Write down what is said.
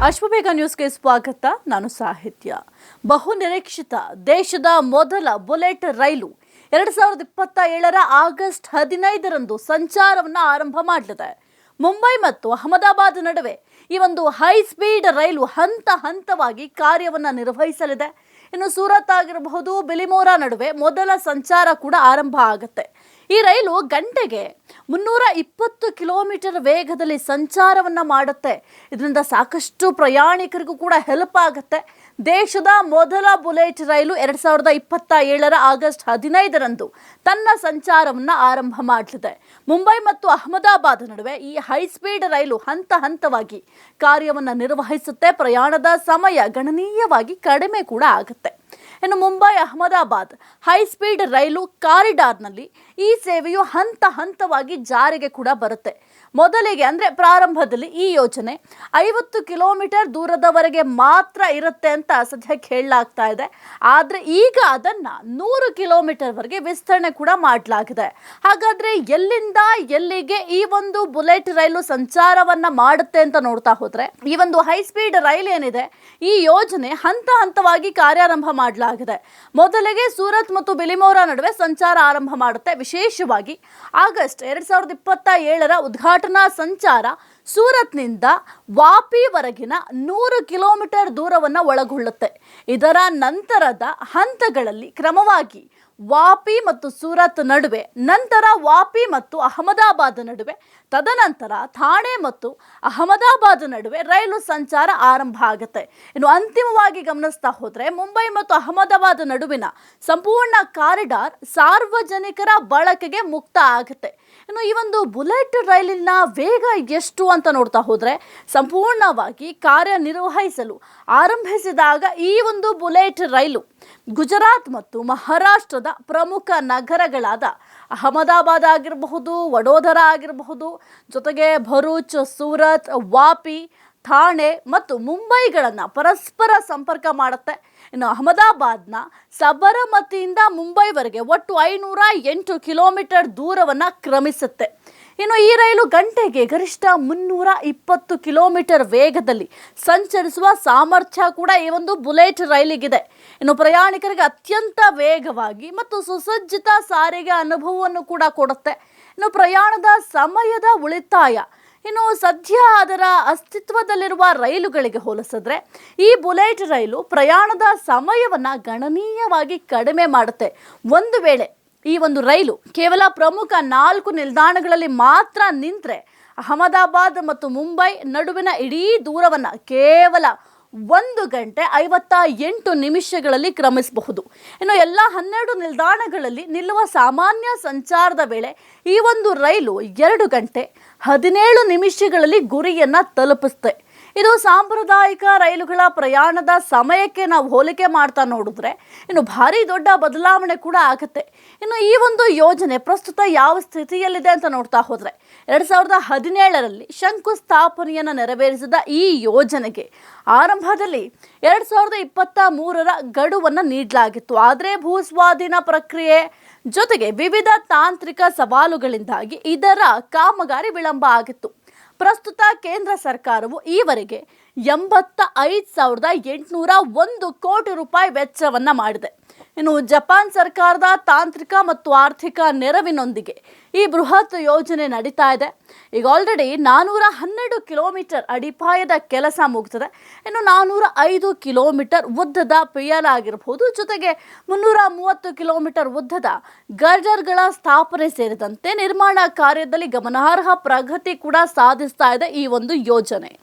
ಅಶ್ವಬೇಗ ನ್ಯೂಸ್ಗೆ ಸ್ವಾಗತ. ನಾನು ಸಾಹಿತ್ಯ. ಬಹುನಿರೀಕ್ಷಿತ ದೇಶದ ಮೊದಲ ಬುಲೆಟ್ ರೈಲು 2027 ಆಗಸ್ಟ್ 15ರಂದು ಸಂಚಾರವನ್ನು ಆರಂಭ ಮಾಡಲಿದೆ. ಮುಂಬೈ ಮತ್ತು ಅಹಮದಾಬಾದ್ ನಡುವೆ ಈ ಒಂದು ಹೈ ಸ್ಪೀಡ್ ರೈಲು ಹಂತ ಹಂತವಾಗಿ ಕಾರ್ಯವನ್ನು ನಿರ್ವಹಿಸಲಿದೆ. ಇನ್ನು ಸೂರತ್ ಆಗಿರಬಹುದು, ಬಿಲಿಮೋರಾ ನಡುವೆ ಮೊದಲ ಸಂಚಾರ ಕೂಡ ಆರಂಭ ಆಗುತ್ತೆ. ಈ ರೈಲು ಗಂಟೆಗೆ 320 ಕಿಲೋಮೀಟರ್ ವೇಗದಲ್ಲಿ ಸಂಚಾರವನ್ನು ಮಾಡುತ್ತೆ. ಇದರಿಂದ ಸಾಕಷ್ಟು ಪ್ರಯಾಣಿಕರಿಗೂ ಕೂಡ ಹೆಲ್ಪ್ ಆಗುತ್ತೆ. ದೇಶದ ಮೊದಲ ಬುಲೆಟ್ ರೈಲು 2027 ಆಗಸ್ಟ್ 15ರಂದು ತನ್ನ ಸಂಚಾರವನ್ನು ಆರಂಭ ಮಾಡಲಿದೆ. ಮುಂಬೈ ಮತ್ತು ಅಹಮದಾಬಾದ್ ನಡುವೆ ಈ ಹೈ ಸ್ಪೀಡ್ ರೈಲು ಹಂತ ಹಂತವಾಗಿ ಕಾರ್ಯವನ್ನು ನಿರ್ವಹಿಸುತ್ತೆ. ಪ್ರಯಾಣದ ಸಮಯ ಗಣನೀಯವಾಗಿ ಕಡಿಮೆ ಕೂಡ ಆಗುತ್ತೆ. ಇನ್ನು ಮುಂಬೈ ಅಹಮದಾಬಾದ್ ಹೈ ಸ್ಪೀಡ್ ರೈಲು ಕಾರಿಡಾರ್ನಲ್ಲಿ ಈ ಸೇವೆಯು ಹಂತ ಹಂತವಾಗಿ ಜಾರಿಗೆ ಕೂಡ ಬರುತ್ತೆ. ಮೊದಲಿಗೆ ಅಂದರೆ ಪ್ರಾರಂಭದಲ್ಲಿ ಈ ಯೋಜನೆ 50 ಕಿಲೋಮೀಟರ್ ದೂರದವರೆಗೆ ಮಾತ್ರ ಇರುತ್ತೆ ಅಂತ ಸದ್ಯಕ್ಕೆ ಹೇಳಲಾಗ್ತಾ ಇದೆ. ಆದರೆ ಈಗ ಅದನ್ನು 100 ಕಿಲೋಮೀಟರ್ವರೆಗೆ ವಿಸ್ತರಣೆ ಕೂಡ ಮಾಡಲಾಗಿದೆ. ಹಾಗಾದರೆ ಎಲ್ಲಿಂದ ಎಲ್ಲಿಗೆ ಈ ಒಂದು ಬುಲೆಟ್ ರೈಲು ಸಂಚಾರವನ್ನು ಮಾಡುತ್ತೆ ಅಂತ ನೋಡ್ತಾ ಹೋದರೆ, ಈ ಒಂದು ಹೈ ಸ್ಪೀಡ್ ರೈಲು ಏನಿದೆ, ಈ ಯೋಜನೆ ಹಂತ ಹಂತವಾಗಿ ಕಾರ್ಯಾರಂಭ ಮಾಡಲಾಗಿದೆ. ಮೊದಲಿಗೆ ಸೂರತ್ ಮತ್ತು ಬಿಲಿಮೋರಾ ನಡುವೆ ಸಂಚಾರ ಆರಂಭ ಮಾಡುತ್ತೆ. ವಿಶೇಷವಾಗಿ ಆಗಸ್ಟ್ 2027 ಉದ್ಘಾಟನಾ ಸಂಚಾರ ಸೂರತ್ನಿಂದ ವಾಪಿವರೆಗಿನ 100 ಕಿಲೋಮೀಟರ್ ದೂರವನ್ನು ಒಳಗೊಳ್ಳುತ್ತೆ. ಇದರ ನಂತರದ ಹಂತಗಳಲ್ಲಿ ಕ್ರಮವಾಗಿ ವಾಪಿ ಮತ್ತು ಸೂರತ್ ನಡುವೆ, ನಂತರ ವಾಪಿ ಮತ್ತು ಅಹಮದಾಬಾದ್ ನಡುವೆ, ತದನಂತರ ಥಾಣೆ ಮತ್ತು ಅಹಮದಾಬಾದ್ ನಡುವೆ ರೈಲು ಸಂಚಾರ ಆರಂಭ ಆಗುತ್ತೆ. ಇನ್ನು ಅಂತಿಮವಾಗಿ ಗಮನಿಸ್ತಾ ಹೋದರೆ ಮುಂಬೈ ಮತ್ತು ಅಹಮದಾಬಾದ್ ನಡುವಿನ ಸಂಪೂರ್ಣ ಕಾರಿಡಾರ್ ಸಾರ್ವಜನಿಕರ ಬಳಕೆಗೆ ಮುಕ್ತ ಆಗುತ್ತೆ. ಇನ್ನು ಈ ಒಂದು ಬುಲೆಟ್ ರೈಲಿನ ವೇಗ ಎಷ್ಟು ಅಂತ ನೋಡ್ತಾ ಹೋದರೆ, ಸಂಪೂರ್ಣವಾಗಿ ಕಾರ್ಯನಿರ್ವಹಿಸಲು ಆರಂಭಿಸಿದಾಗ ಈ ಒಂದು ಬುಲೆಟ್ ರೈಲು ಗುಜರಾತ್ ಮತ್ತು ಮಹಾರಾಷ್ಟ್ರದ ಪ್ರಮುಖ ನಗರಗಳಾದ ಅಹಮದಾಬಾದ್ ಆಗಿರಬಹುದು, ವಡೋದರ ಆಗಿರಬಹುದು, ಜೊತೆಗೆ ಭರೂಚ್, ಸೂರತ್, ವಾಪಿ, ಥಾಣೆ ಮತ್ತು ಮುಂಬೈಗಳನ್ನು ಪರಸ್ಪರ ಸಂಪರ್ಕ ಮಾಡುತ್ತೆ. ಇನ್ನು ಅಹಮದಾಬಾದ್ನ ಸಬರಮತಿಯಿಂದ ಮುಂಬೈವರೆಗೆ ಒಟ್ಟು 508 ಕಿಲೋಮೀಟರ್ ದೂರವನ್ನು ಕ್ರಮಿಸುತ್ತೆ. ಇನ್ನು ಈ ರೈಲು ಗಂಟೆಗೆ ಗರಿಷ್ಠ 320 ಕಿಲೋಮೀಟರ್ ವೇಗದಲ್ಲಿ ಸಂಚರಿಸುವ ಸಾಮರ್ಥ್ಯ ಕೂಡ ಈ ಒಂದು ಬುಲೆಟ್ ರೈಲಿಗಿದೆ. ಇನ್ನು ಪ್ರಯಾಣಿಕರಿಗೆ ಅತ್ಯಂತ ವೇಗವಾಗಿ ಮತ್ತು ಸುಸಜ್ಜಿತ ಸಾರಿಗೆ ಅನುಭವವನ್ನು ಕೂಡ ಕೊಡುತ್ತೆ. ಇನ್ನು ಪ್ರಯಾಣದ ಸಮಯದ ಉಳಿತಾಯ, ಇನ್ನು ಸದ್ಯ ಅದರ ಅಸ್ತಿತ್ವದಲ್ಲಿರುವ ರೈಲುಗಳಿಗೆ ಹೋಲಿಸಿದ್ರೆ ಈ ಬುಲೆಟ್ ರೈಲು ಪ್ರಯಾಣದ ಸಮಯವನ್ನು ಗಣನೀಯವಾಗಿ ಕಡಿಮೆ ಮಾಡುತ್ತೆ. ಒಂದು ವೇಳೆ ಈ ಒಂದು ರೈಲು ಕೇವಲ ಪ್ರಮುಖ 4 ನಿಲ್ದಾಣಗಳಲ್ಲಿ ಮಾತ್ರ ನಿಂತರೆ ಅಹಮದಾಬಾದ್ ಮತ್ತು ಮುಂಬೈ ನಡುವಿನ ಇಡೀ ದೂರವನ್ನು ಕೇವಲ 1 ಗಂಟೆ 58 ನಿಮಿಷಗಳಲ್ಲಿ ಕ್ರಮಿಸಬಹುದು. ಇನ್ನು ಎಲ್ಲ 12 ನಿಲ್ದಾಣಗಳಲ್ಲಿ ನಿಲ್ಲುವ ಸಾಮಾನ್ಯ ಸಂಚಾರದ ವೇಳೆ ಈ ಒಂದು ರೈಲು 2 ಗಂಟೆ 17 ನಿಮಿಷಗಳಲ್ಲಿ ಗುರಿಯನ್ನು ತಲುಪಿಸುತ್ತೆ. ಇದು ಸಾಂಪ್ರದಾಯಿಕ ರೈಲುಗಳ ಪ್ರಯಾಣದ ಸಮಯಕ್ಕೆ ನಾವು ಹೋಲಿಕೆ ಮಾಡ್ತಾ ನೋಡಿದ್ರೆ ಇನ್ನು ಭಾರಿ ದೊಡ್ಡ ಬದಲಾವಣೆ ಕೂಡ ಆಗುತ್ತೆ. ಇನ್ನು ಈ ಒಂದು ಯೋಜನೆ ಪ್ರಸ್ತುತ ಯಾವ ಸ್ಥಿತಿಯಲ್ಲಿದೆ ಅಂತ ನೋಡ್ತಾ ಹೋದರೆ, 2017ರಲ್ಲಿ ಶಂಕುಸ್ಥಾಪನೆಯನ್ನು ನೆರವೇರಿಸಿದ ಈ ಯೋಜನೆಗೆ ಆರಂಭದಲ್ಲಿ 2023ರ ಗಡುವನ್ನು ನೀಡಲಾಗಿತ್ತು. ಆದರೆ ಭೂಸ್ವಾಧೀನ ಪ್ರಕ್ರಿಯೆ ಜೊತೆಗೆ ವಿವಿಧ ತಾಂತ್ರಿಕ ಸವಾಲುಗಳಿಂದಾಗಿ ಇದರ ಕಾಮಗಾರಿ ವಿಳಂಬ ಆಗಿತ್ತು. ಪ್ರಸ್ತುತ ಕೇಂದ್ರ ಸರ್ಕಾರವು ಈವರೆಗೆ 85,801 ಕೋಟಿ ರೂಪಾಯಿ ವೆಚ್ಚವನ್ನು ಮಾಡಿದೆ. ಇನ್ನು ಜಪಾನ್ ಸರ್ಕಾರದ ತಾಂತ್ರಿಕ ಮತ್ತು ಆರ್ಥಿಕ ನೆರವಿನೊಂದಿಗೆ ಈ ಬೃಹತ್ ಯೋಜನೆ ನಡೀತಾ ಇದೆ. ಈಗ ಆಲ್ರೆಡಿ 412 ಕಿಲೋಮೀಟರ್ ಅಡಿಪಾಯದ ಕೆಲಸ ಮುಗಿದಿದೆ. ಇನ್ನು 405 ಕಿಲೋಮೀಟರ್ ಉದ್ದದ ಪಿಯರ್ ಆಗಿರಬಹುದು, ಜೊತೆಗೆ 330 ಕಿಲೋಮೀಟರ್ ಉದ್ದದ ಗರ್ಡರ್ಗಳ ಸ್ಥಾಪನೆ ಸೇರಿದಂತೆ ನಿರ್ಮಾಣ ಕಾರ್ಯದಲ್ಲಿ ಗಮನಾರ್ಹ ಪ್ರಗತಿ ಕೂಡ ಸಾಧಿಸ್ತಾ ಇದೆ ಈ ಒಂದು ಯೋಜನೆ.